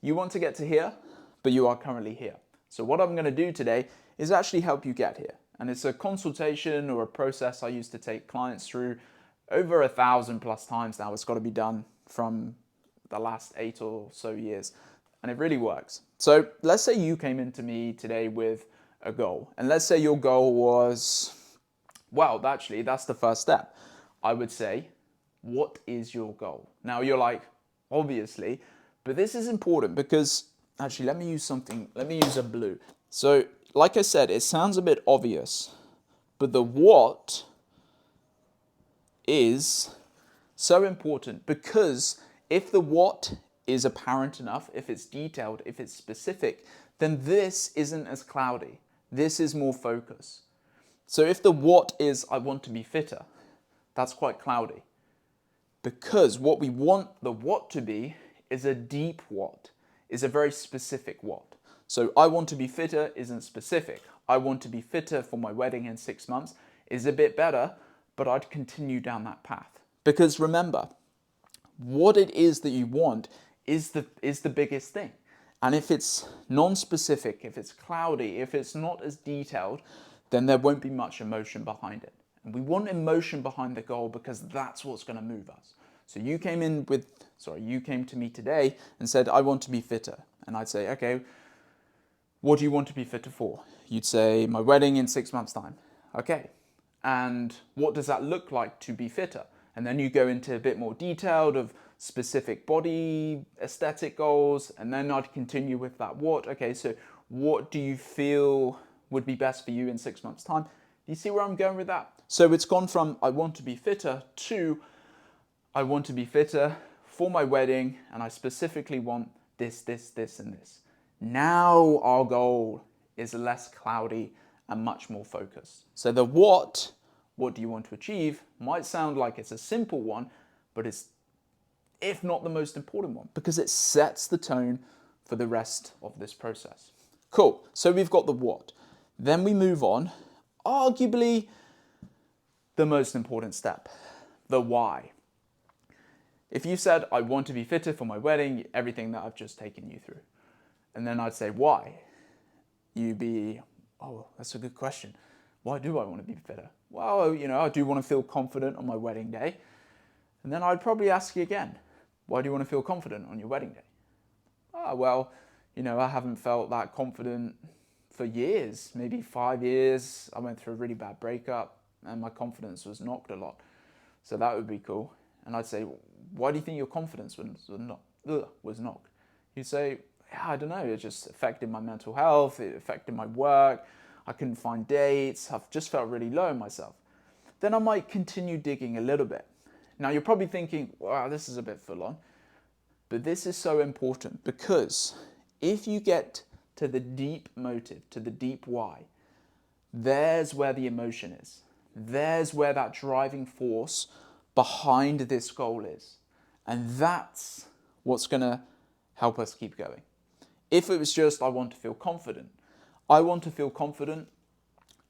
You want to get to here, but you are currently here. So what I'm going to do today is actually help you get here. And it's a consultation or a process I used to take clients through over 1,000 plus times now. It's got to be done from the last 8 or so years. And it really works. So let's say you came into me today with a goal. And let's say your goal was, well, actually, that's the first step. I would say, what is your goal? Now you're like, obviously, but this is important because, actually, let me use something. Let me use a blue. So, like I said, it sounds a bit obvious, but the what is so important because if the what is apparent enough, if it's detailed, if it's specific, then this isn't as cloudy. This is more focused. So if the what is, I want to be fitter, that's quite cloudy. Because what we want the what to be is a deep what, is a very specific what. So I want to be fitter isn't specific. I want to be fitter for my wedding in 6 months is a bit better, but I'd continue down that path. Because remember, what it is that you want is the biggest thing. And if it's non-specific, if it's cloudy, if it's not as detailed, then there won't be much emotion behind it. And we want emotion behind the goal because that's what's going to move us. So you came to me today and said, I want to be fitter. And I'd say, okay, what do you want to be fitter for? You'd say, my wedding in 6 months' time. Okay. And what does that look like to be fitter? And then you go into a bit more detailed of specific body aesthetic goals. And then I'd continue with that what. Okay, so what do you feel would be best for you in 6 months' time? Do you see where I'm going with that? So it's gone from I want to be fitter to I want to be fitter for my wedding and I specifically want this, and this. Now our goal is less cloudy and much more focused. So the what do you want to achieve, might sound like it's a simple one, but it's, if not the most important one, because it sets the tone for the rest of this process. Cool, so we've got the what. Then we move on, arguably the most important step, the why. If you said, I want to be fitter for my wedding, everything that I've just taken you through, and then I'd say, why? You'd be, oh, that's a good question. Why do I want to be fitter? Well, I do want to feel confident on my wedding day. And then I'd probably ask you again, why do you want to feel confident on your wedding day? Oh, well, I haven't felt that confident for years, maybe 5 years. I went through a really bad breakup and my confidence was knocked a lot. So that would be cool. And I'd say, why do you think your confidence was knocked? You'd say, yeah, I don't know, it just affected my mental health, it affected my work, I couldn't find dates, I've just felt really low in myself. Then I might continue digging a little bit. Now you're probably thinking, wow, this is a bit full on. But this is so important because if you get to the deep motive, to the deep why, there's where the emotion is. There's where that driving force behind this goal is. And that's what's going to help us keep going. If it was just, I want to feel confident,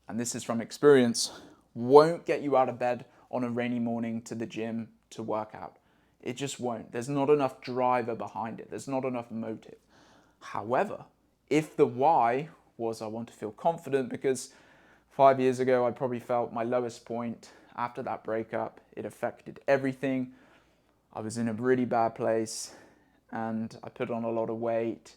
and this is from experience, won't get you out of bed on a rainy morning to the gym to work out. It just won't. There's not enough driver behind it. There's not enough motive. However, if the why was I want to feel confident because 5 years ago I probably felt my lowest point after that breakup, it affected everything. I was in a really bad place and I put on a lot of weight.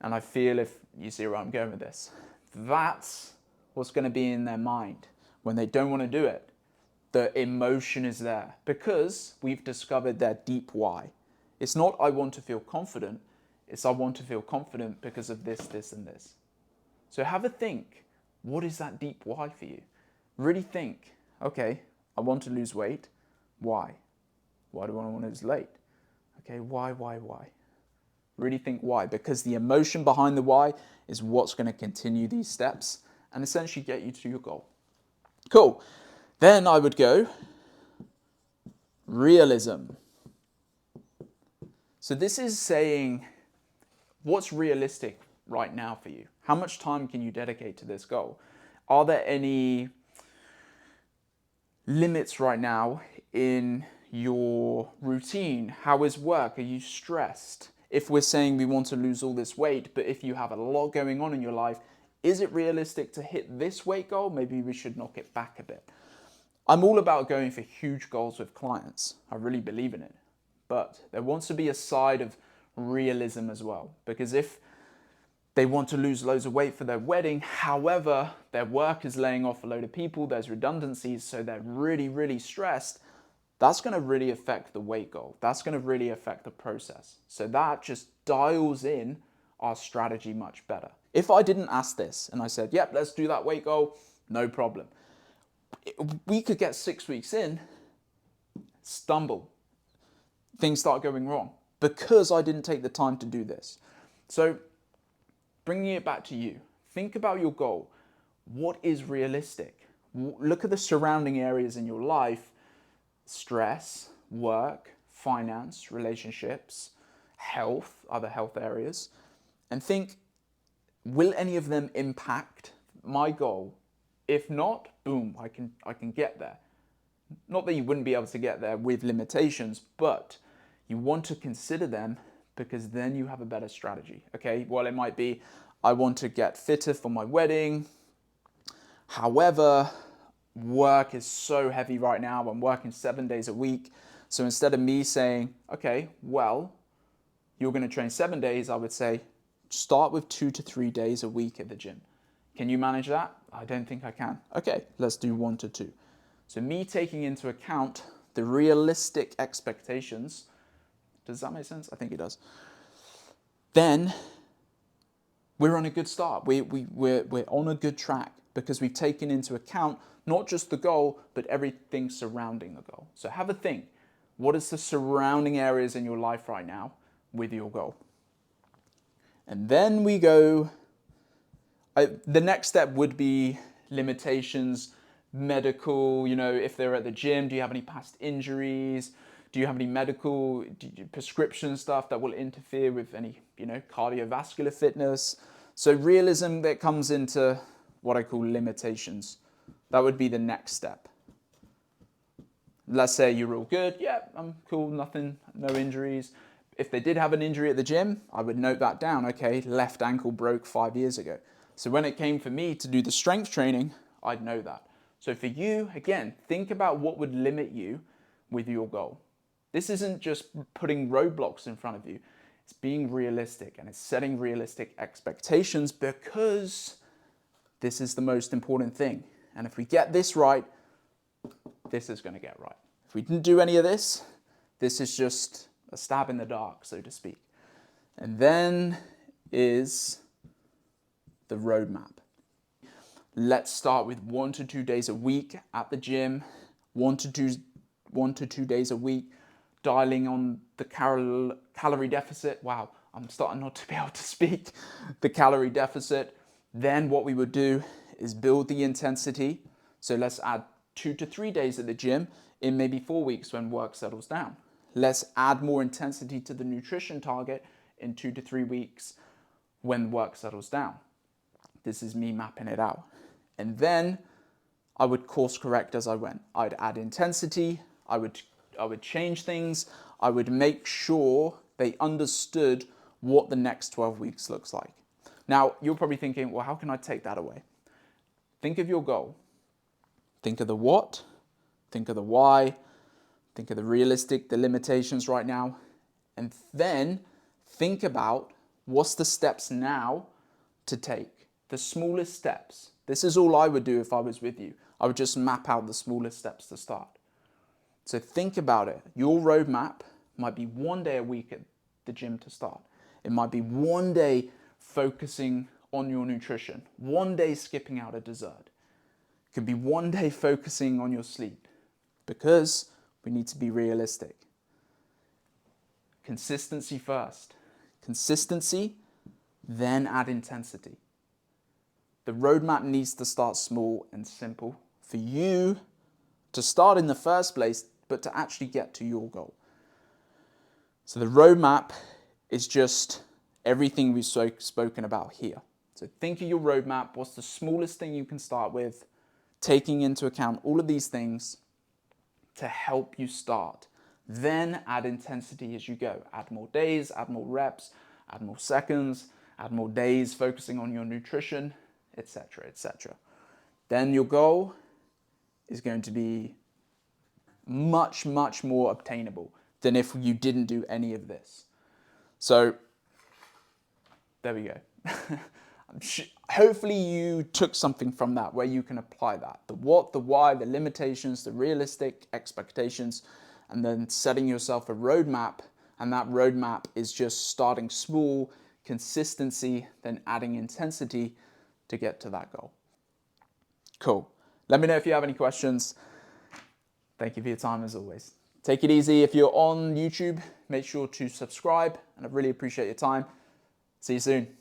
And I feel, if you see where I'm going with this, that's what's going to be in their mind when they don't want to do it. The emotion is there because we've discovered their deep why. It's not I want to feel confident, it's I want to feel confident because of this, and this. So have a think, what is that deep why for you? Really think, okay, I want to lose weight. Why? Why do I want to lose weight? Okay, why? Really think why, because the emotion behind the why is what's going to continue these steps and essentially get you to your goal. Cool. Then I would go realism. So this is saying what's realistic right now for you. How much time can you dedicate to this goal? Are there any limits right now in your routine? How is work? Are you stressed? if we're saying we want to lose all this weight, but if you have a lot going on in your life, is it realistic to hit this weight goal? Maybe we should knock it back a bit. I'm all about going for huge goals with clients. I really believe in it. But there wants to be a side of realism as well. Because if they want to lose loads of weight for their wedding, however, their work is laying off a load of people, there's redundancies, so they're really, really stressed, that's going to really affect the weight goal. That's going to really affect the process. So that just dials in our strategy much better. If I didn't ask this and I said, yep, let's do that weight goal, no problem. We could get 6 weeks in, stumble, things start going wrong because I didn't take the time to do this. So bringing it back to you, think about your goal. What is realistic? Look at the surrounding areas in your life: stress, work, finance, relationships, health, other health areas, and think, will any of them impact my goal? If not, boom, I can get there. Not that you wouldn't be able to get there with limitations, but you want to consider them because then you have a better strategy. Okay, well, it might be, I want to get fitter for my wedding. However, work is so heavy right now. I'm working 7 days a week. So instead of me saying, okay, well, you're going to train 7 days, I would say, start with 2 to 3 days a week at the gym. Can you manage that? I don't think I can. Okay, let's do 1 to 2. So me taking into account the realistic expectations, does that make sense? I think it does. Then we're on a good start. We're on a good track because we've taken into account not just the goal, but everything surrounding the goal. So have a think. What is the surrounding areas in your life right now with your goal? And then we go, the next step would be limitations, medical, if they're at the gym, do you have any past injuries? Do you have any medical prescription stuff that will interfere with any, cardiovascular fitness? So realism that comes into what I call limitations. That would be the next step. Let's say you're all good. Yeah, I'm cool, nothing, no injuries. If they did have an injury at the gym, I would note that down. Okay, left ankle broke 5 years ago. So when it came for me to do the strength training, I'd know that. So for you, again, think about what would limit you with your goal. This isn't just putting roadblocks in front of you. It's being realistic and it's setting realistic expectations because this is the most important thing. And if we get this right, this is going to get right. If we didn't do any of this, this is just a stab in the dark, so to speak. And then is the roadmap. Let's start with 1 to 2 days a week at the gym, 1 to 2 days a week, dialing on the calorie deficit. Wow, I'm starting not to be able to speak. The calorie deficit. Then what we would do is build the intensity. So let's add 2 to 3 days at the gym in maybe 4 weeks when work settles down. Let's add more intensity to the nutrition target in 2 to 3 weeks when work settles down. This is me mapping it out. And then I would course correct as I went. I'd add intensity, I would change things, I would make sure they understood what the next 12 weeks looks like. Now, you're probably thinking, well, how can I take that away? Think of your goal. Think of the what, think of the why, think of the realistic, the limitations right now, and then think about what's the steps now to take. The smallest steps. This is all I would do if I was with you. I would just map out the smallest steps to start. So think about it. Your roadmap might be 1 day a week at the gym to start. It might be 1 day focusing on your nutrition, 1 day skipping out a dessert. It could be 1 day focusing on your sleep because we need to be realistic. Consistency first. Consistency, then add intensity. The roadmap needs to start small and simple for you to start in the first place, but to actually get to your goal. So the roadmap is just everything we've spoken about here. So think of your roadmap. What's the smallest thing you can start with? Taking into account all of these things to help you start. Then add intensity as you go. Add more days, add more reps, add more seconds, add more days focusing on your nutrition, etc., etc. Then your goal is going to be much, much more obtainable than if you didn't do any of this. So there we go. Hopefully you took something from that where you can apply that. The what, the why, the limitations, the realistic expectations, and then setting yourself a roadmap. And that roadmap is just starting small, consistency, then adding intensity to get to that goal. Cool. Let me know if you have any questions. Thank you for your time as always. Take it easy. If you're on YouTube, make sure to subscribe, and I really appreciate your time. See you soon.